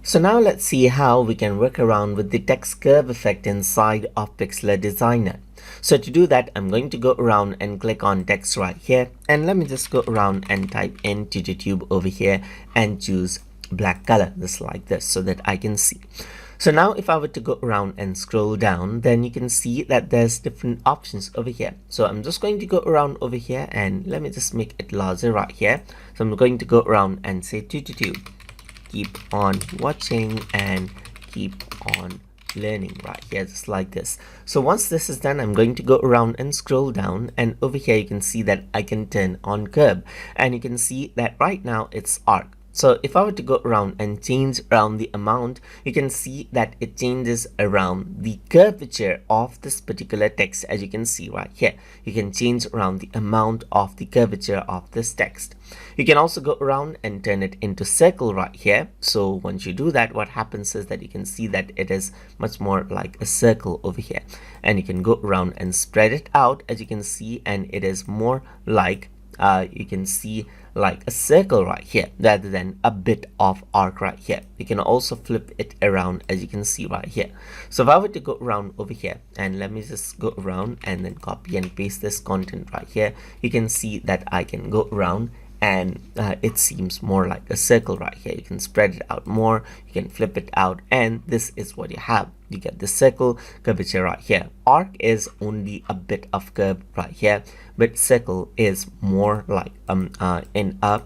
So now let's see how we can work around with the text curve effect inside of Pixlr Designer. So to do that, I'm going to go around and click on text right here, and let me just go around and type in tube over here and choose black color, just like this, so that I can see. So now if I were to go around and scroll down, then you can see that there's different options over here. So I'm just going to go around over here, and let me just make it larger right here. So I'm going to go around and say tube, keep on watching and keep on learning right here, just like this. So once this is done, I'm going to go around and scroll down, and over here you can see that I can turn on curve, and you can see that right now it's arc. So if I were to go around and change around the amount, you can see that it changes around the curvature of this particular text. As you can see right here, you can change around the amount of the curvature of this text. You can also go around and turn it into circle right here. So once you do that, what happens is that you can see that it is much more like a circle over here, and you can go around and spread it out, as you can see, and it is more like you can see like a circle right here rather than a bit of arc right here. You can also flip it around, as you can see right here. So if I were to go around over here, and let me just go around and then copy and paste this content right here, you can see that I can go around and it seems more like a circle right here. You can spread it out more, you can flip it out, and this is what you have. You get the circle curvature right here. Arc is only a bit of curve right here, but circle is more like in a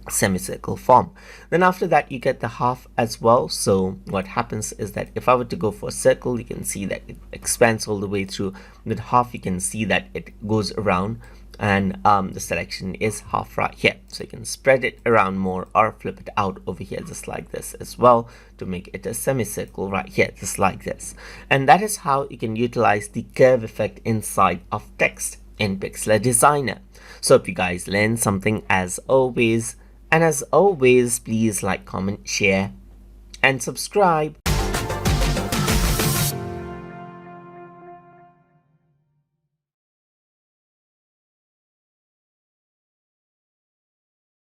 semicircle form. Then after that, you get the half as well. So what happens is that if I were to go for circle, you can see that it expands all the way through. With half, you can see that it goes around, and the selection is half right here. So you can spread it around more or flip it out over here, just like this as well, to make it a semicircle right here, just like this. And that is how you can utilize the curve effect inside of text in Pixlr Designer. So if you guys learned something, as always, please like, comment, share, and subscribe.